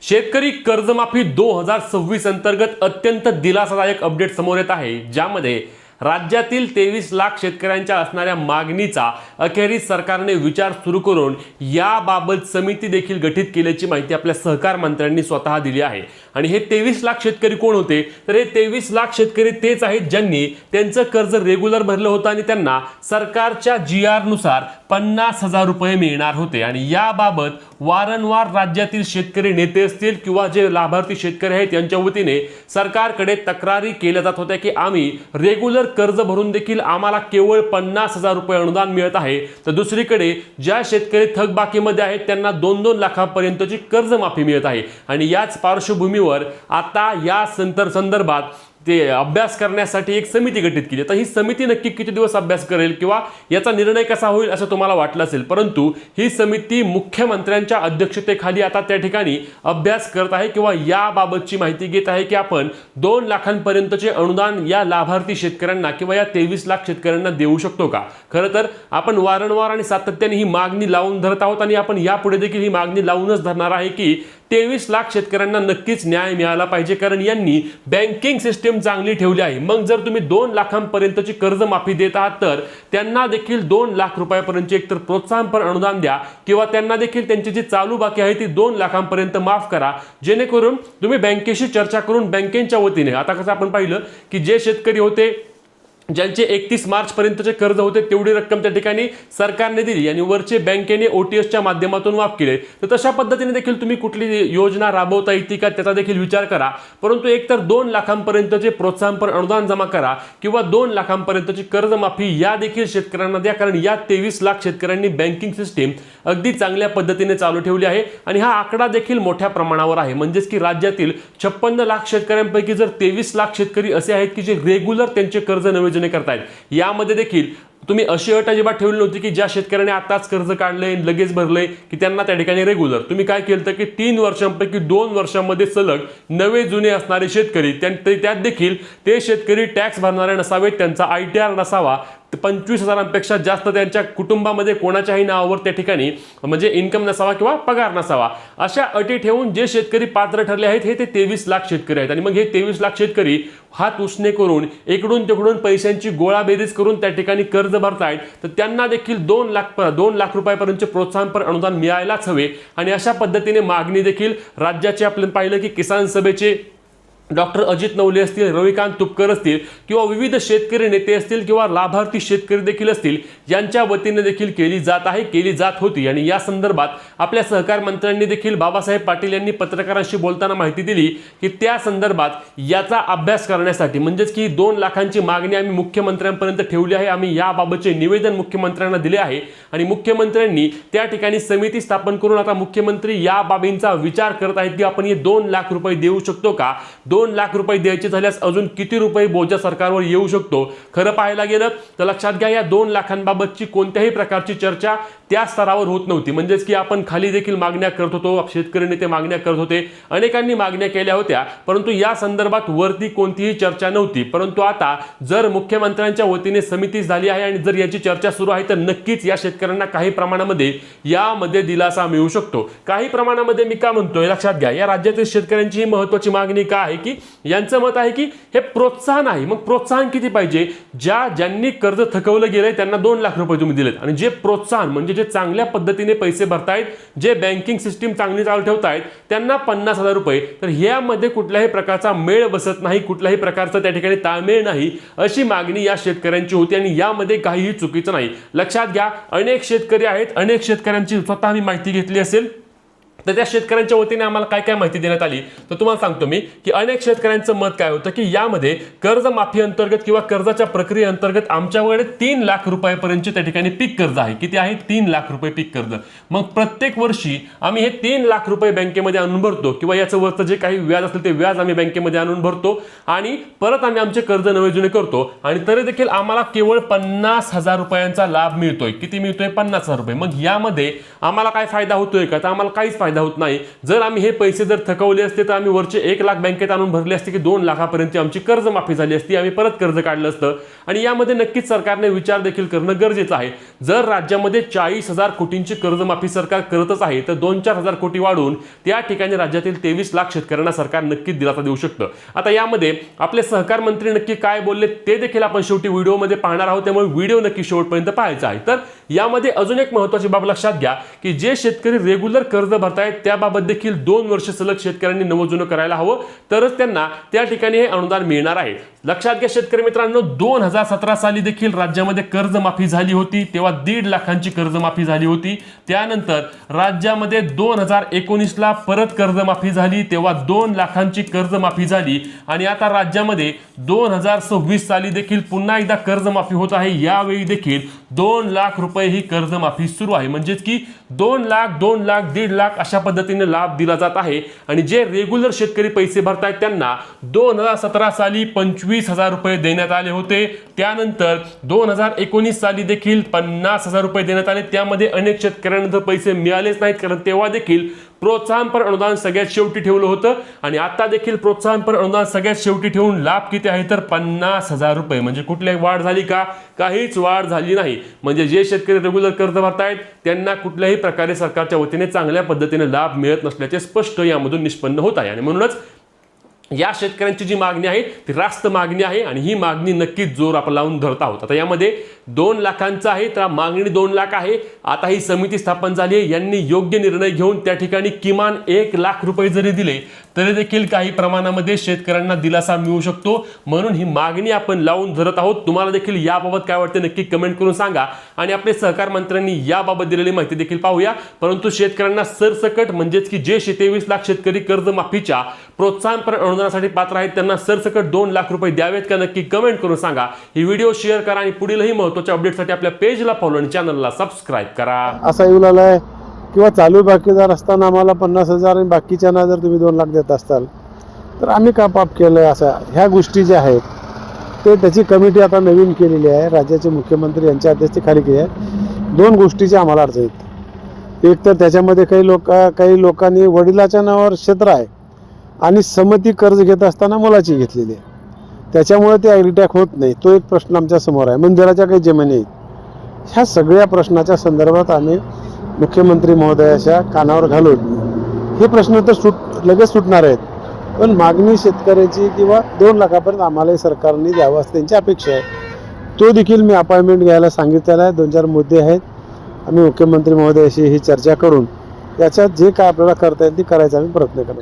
शेतकरी कर्जमाफी 2026 अंतर्गत अत्यंत दिलासादायक अपडेट समोर येत आहे, ज्यामध्ये राज्यातील 23 लाख शेतकऱ्यांच्या असणाऱ्या मागणीचा अखेरीस सरकारने विचार सुरू करून याबाबत समिती देखील गठीत केल्याची माहिती आपल्या सहकार मंत्र्यांनी स्वतः दिली आहे। आणि हे 23 लाख शेतकरी कोण होते, तर हे 23 लाख शेतकरी तेच आहेत ज्यांनी त्यांचं कर्ज रेग्युलर भरलं होतं आणि त्यांना सरकारच्या GR नुसार 50,000 रुपये मिळणार होते। आणि याबाबत वारंवार राज्यातील शेतकरी नेते असतील किंवा जे लाभार्थी शेतकरी आहेत यांच्या वतीने सरकारकडे तक्रारी केल्या जात होत्या की आम्ही रेग्युलर कर्ज भरून देखील आम्हाला केवळ 50,000 रुपये अनुदान मिळत आहे, तर दुसरीकडे ज्या शेतकरी थकबाकीमध्ये आहेत त्यांना 2-2 लाखांपर्यंतची कर्जमाफी मिळत आहे। आणि याच पार्श्वभूमीवर आता या संदर्भात ते अभ्यास करण्यासाठी एक समिती गठीत केली। तर ही समिती नक्की किती दिवस अभ्यास करेल किंवा याचा निर्णय कसा होईल असं तुम्हाला वाटलं असेल, परंतु ही समिती मुख्यमंत्र्यांच्या अध्यक्षतेखाली आता त्या ठिकाणी अभ्यास करत आहे किंवा याबाबतची माहिती घेत आहे की आपण 2 लाखांपर्यंतचे अनुदान या लाभार्थी शेतकऱ्यांना किंवा या 23 लाख शेतकऱ्यांना देऊ शकतो का। खरं तर आपण वारंवार आणि सातत्याने ही मागणी लावून धरत आहोत आणि आपण यापुढे देखील ही मागणी लावूनच धरणार आहे की 23 लाख शेतकऱ्यांना नक्कीच न्याय मिळाला पाहिजे, कारण यांनी बँकिंग सिस्टीम चांगली ठेवली आहे। मग जर तुम्ही 2 लाखांपर्यंतची कर्जमाफी देत आहात तर त्यांना देखील 2 लाख रुपयापर्यंतचे एकतर प्रोत्साहनपर अनुदान द्या किंवा त्यांना देखील त्यांची जी चालू बाकी आहे ती 2 लाखांपर्यंत माफ करा, जेणेकरून तुम्ही बँकेशी चर्चा करून बँकेच्या वतीने आता कसं आपण पाहिलं की जे शेतकरी होते ज्यांचे 31 मार्च पर्यंतचे कर्ज होते तेवढी रक्कम त्या ठिकाणी सरकारने दिली आणि वरचे बँकेने OTSच्या माध्यमातून माफ केले, तर तशा पद्धतीने देखील तुम्ही कुठली योजना राबवता येते का त्याचा देखील विचार करा। परंतु एकतर 2 लाखांपर्यंतचे प्रोत्साहनपर अनुदान जमा करा किंवा 2 लाखांपर्यंतची कर्जमाफी या देखील शेतकऱ्यांना द्या, कारण या 23 लाख शेतकऱ्यांनी बँकिंग सिस्टीम अगदी चांगल्या पद्धतीने चालू ठेवली आहे आणि हा आकडा देखील मोठ्या प्रमाणावर आहे। म्हणजेच की राज्यातील 56 लाख शेतकऱ्यांपैकी जर 23 लाख शेतकरी असे आहेत की जे रेग्युलर त्यांचे कर्ज करतायत, यामध्ये देखील तुम्ही अशी अट अजिबात ठेवली नव्हती की ज्या शेतकऱ्याने आताच कर्ज काढले लगेच भरले की त्यांना त्या ठिकाणी रेग्युलर। तुम्ही काय केलं की 3 वर्षांपैकी 2 वर्षांमध्ये सलग नवे जुने असणारे शेतकरी त्यात देखील ते शेतकरी टॅक्स भरणारे नसावेत, त्यांचा ITR नसावा, 25,000पेक्षा जास्त त्यांच्या कुटुंबामध्ये कोणाच्याही नावावर त्या ठिकाणी म्हणजे इन्कम नसावा किंवा पगार नसावा, अशा अटी ठेवून जे शेतकरी पात्र ठरले आहेत हे ते 23 लाख शेतकरी आहेत। आणि मग हे 23 लाख शेतकरी हात उसने करून इकडून तिकडून पैशांची गोळाबेरीज करून त्या ठिकाणी कर्ज भरतायत, तर त्यांना देखील 2 लाख रुपयापर्यंतचे प्रोत्साहनपर अनुदान मिळायलाच हवे। आणि अशा पद्धतीने मागणी देखील राज्याचे आपण पाहिलं की किसान सभेचे डॉक्टर अजित नवले असतील, रविकांत तुपकर असतील किंवा विविध शेतकरी नेते असतील किंवा लाभार्थी शेतकरी देखील असतील, यांच्या वतीने देखील केली जात होती। आणि या संदर्भात आपल्या सहकार मंत्र्यांनी देखील बाबासाहेब पाटील यांनी पत्रकारांशी बोलताना माहिती दिली की त्या संदर्भात याचा अभ्यास करण्यासाठी म्हणजेच की 2 लाखांची मागणी आम्ही मुख्यमंत्र्यांपर्यंत ठेवली आहे, आम्ही याबाबतचे निवेदन मुख्यमंत्र्यांना दिले आहे आणि मुख्यमंत्र्यांनी त्या ठिकाणी समिती स्थापन करून आता मुख्यमंत्री या बाबींचा विचार करत आहेत की आपण हे 2 लाख रुपये देऊ शकतो का, 2 लाख रुपये द्यायचे झाल्यास अजून किती रुपये बोजा सरकारवर येऊ शकतो। खरं पाहायला गेलं तर लक्षात घ्या या 2 लाखांबाबतची कोणत्याही प्रकारची चर्चा त्या स्तरावर होत नव्हती। म्हणजेच की आपण खाली देखील मागण्या करत होतो, शेतकरी नेते मागण्या करत होते, अनेकांनी मागण्या केल्या होत्या, परंतु या संदर्भात वरती कोणतीही चर्चा नव्हती। परंतु आता जर मुख्यमंत्र्यांच्या वतीने समिती झाली आहे आणि जर याची चर्चा सुरू आहे तर नक्कीच या शेतकऱ्यांना काही प्रमाणामध्ये यामध्ये दिलासा मिळू शकतो। काही प्रमाणामध्ये मी का म्हणतोय लक्षात घ्या, या राज्यातील शेतकऱ्यांची ही महत्त्वाची मागणी का आहे की यांचं मत आहे की हे प्रोत्साहन आहे। मग प्रोत्साहन किती पाहिजे, ज्यांनी कर्ज थकवलं गेलंय त्यांना 2 लाख रुपये तुम्ही दिलेत आणि जे प्रोत्साहन म्हणजे जे चांगल्या पद्धतीने पैसे भरतायत, जे बँकिंग सिस्टीम चांगली चालू ठेवतायत त्यांना 50,000 रुपये, तर यामध्ये कुठल्याही प्रकारचा मेळ बसत नाही, कुठल्याही प्रकारचा त्या ठिकाणी ताळमेळ नाही, अशी मागणी या शेतकऱ्यांची होती आणि यामध्ये काहीही चुकीचं नाही। लक्षात घ्या अनेक शेतकरी आहेत, अनेक शेतकऱ्यांची स्वतः मी माहिती घेतली असेल, तर त्या शेतकऱ्यांच्या वतीने आम्हाला काय काय माहिती देण्यात आली तर तुम्हाला सांगतो मी की अनेक शेतकऱ्यांचं मत काय होतं की यामध्ये कर्जमाफी अंतर्गत किंवा कर्जाच्या प्रक्रियेअंतर्गत आमच्याकडे 3 लाख रुपयापर्यंतचे त्या ठिकाणी पीक कर्ज आहे। किती आहे, 3 लाख रुपये पीक कर्ज। मग प्रत्येक वर्षी आम्ही हे 3 लाख रुपये बँकेमध्ये आणून भरतो किंवा याचं वरचं जे काही व्याज असेल ते व्याज आम्ही बँकेमध्ये आणून भरतो आणि परत आम्ही आमचे कर्ज नवे जुने करतो आणि तरी देखील आम्हाला केवळ 50,000 रुपयांचा लाभ मिळतोय। किती मिळतोय, 50,000 रुपये। मग यामध्ये आम्हाला काय फायदा होतोय का, तर आम्हाला काहीच फायदा फायदा होत नाही। जर आम्ही हे पैसे जर थकवले असते तर आम्ही वरचे 1 लाख बँकेत आणून भरले असते की 2 लाखापर्यंत आमची कर्जमाफी झाली असती, आम्ही परत कर्ज काढलं असतं। आणि यामध्ये नक्कीच सरकारने विचार देखील करणं गरजेचं आहे। जर राज्यामध्ये 40,000 कोटींची कर्जमाफी सरकार करतच आहे तर 2-4 हजार कोटी वाढून त्या ठिकाणी राज्यातील 23 लाख शेतकऱ्यांना सरकार नक्कीच दिलासा देऊ शकतं। आता यामध्ये आपले सहकार मंत्री नक्की काय बोलले ते देखील आपण शेवटी व्हिडिओमध्ये पाहणार आहोत, त्यामुळे व्हिडिओ नक्की शेवटपर्यंत पाहायचा आहे। तर यामध्ये अजून एक महत्त्वाची बाब लक्षात घ्या की जे शेतकरी रेग्युलर कर्ज भरतायत त्याबाबत देखील 2 वर्ष सलग शेतकऱ्यांनी नमूद जुनं करायला हवं, तरच त्यांना त्या ठिकाणी हे अनुदान मिळणार आहे। लक्षात घ्या शेतकरी मित्रांनो, 2017 साली देखील राज्यामध्ये कर्जमाफी झाली होती, तेव्हा 1.5 लाखांची कर्जमाफी झाली होती। त्यानंतर राज्यामध्ये 2019 ला परत कर्जमाफी झाली, तेव्हा 2 लाखांची कर्जमाफी झाली। आणि आता राज्यामध्ये 2026 साली देखील पुन्हा एकदा कर्जमाफी होत आहे। यावेळी देखील 2 लाख रुपये ही कर्जमाफी सुरू आहे, म्हणजेच की 2 लाख, 2 लाख, 1.5 लाख अशा पद्धतीने लाभ दिला जात आहे। आणि जे रेग्युलर शेतकरी पैसे भरतायत त्यांना 2017 साली 25,000 रुपये देण्यात आले होते। त्यानंतर 2019 साली देखील 50,000 रुपये देण्यात आले। त्यामध्ये अनेक शेतकऱ्यांना तर पैसे मिळालेच नाहीत, कारण तेव्हा देखील प्रोत्साहनपर अनुदान सगळ्यात शेवटी ठेवलं होतं। आणि आता देखील प्रोत्साहनपर अनुदान सगळ्यात शेवटी ठेवून लाभ किती आहे तर 50,000 रुपये। म्हणजे कुठलीही वाढ झाली का? काहीच वाढ झाली नाही। म्हणजे जे शेतकरी रेग्युलर कर्ज भरतायत त्यांना कुठल्याही प्रकारे सरकारच्या वतीने चांगल्या पद्धतीने लाभ मिळत नसल्याचे स्पष्ट यामधून निष्पन्न होत आहे। आणि म्हणूनच या शेतकऱ्यांची जी मागणी आहे ती रास्त मागणी आहे आणि ही मागणी नक्कीच जोर आपण लावून धरत आहोत। आता यामध्ये 2 लाखांचं आहे, तर मागणी 2 लाख आहे। आता ही समिती स्थापन झाली आहे, यांनी योग्य निर्णय घेऊन त्या ठिकाणी किमान 1 लाख रुपये जरी दिले तरी देखील काही प्रमाणामध्ये शेतकऱ्यांना दिलासा मिळू शकतो। म्हणून ही मागणी आपण लावून धरत आहोत। तुम्हाला देखील याबाबत काय वाटते नक्की कमेंट करून सांगा। आणि आपले सहकार मंत्र्यांनी याबाबत दिलेली माहिती देखील पाहूया। परंतु शेतकऱ्यांना सरसकट म्हणजेच की जे 23 लाख शेतकरी कर्जमाफीच्या प्रोत्साहनपर अनुदानासाठी पात्र आहेत त्यांना सरसकट 2 लाख रुपये द्यावेत का नक्की कमेंट करून सांगा। ही व्हिडिओ शेअर करा आणि पुढीलही महत्त्वाच्या अपडेटसाठी आपल्या पेजला फॉलो आणि चॅनलला सबस्क्राइब करा। असा येऊ लागलाय किंवा चालू बाकीदार असताना आम्हाला 50,000 आणि बाकीच्यांना जर तुम्ही 2 लाख देत असाल तर आम्ही का पाप केलंय? असा ह्या गोष्टी ज्या आहेत ते त्याची कमिटी आता नवीन केलेली आहे, राज्याचे मुख्यमंत्री यांच्या अध्यक्षतेखाली केली आहे। 2 गोष्टीची आम्हाला अडचण येते। एक तर त्याच्यामध्ये काही लोकांनी वडिलाच्या नावावर क्षेत्र आहे आणि समती कर्ज घेत असताना मुलाची घेतलेली आहे, त्याच्यामुळे ते ॲग्रीटॅक होत नाही। तो एक प्रश्न आमच्या समोर आहे। मंदिराच्या काही जमिनी आहेत। ह्या सगळ्या प्रश्नाच्या संदर्भात आम्ही मुख्यमंत्री महोदयाच्या कानावर घालून हे प्रश्न तर लगेच सुटणार आहेत, पण मागणी शेतकऱ्याची किंवा 2 लाखापर्यंत आम्हालाही सरकारने द्यावं असं त्यांची अपेक्षा आहे। तो देखील मी अपॉइंटमेंट घ्यायला सांगितलेला आहे। 2-4 मुद्दे आहेत, आम्ही मुख्यमंत्री महोदयाशी ही चर्चा करून याच्यात जे काय आपल्याला करता येईल ते करायचा आम्ही प्रयत्न करणार।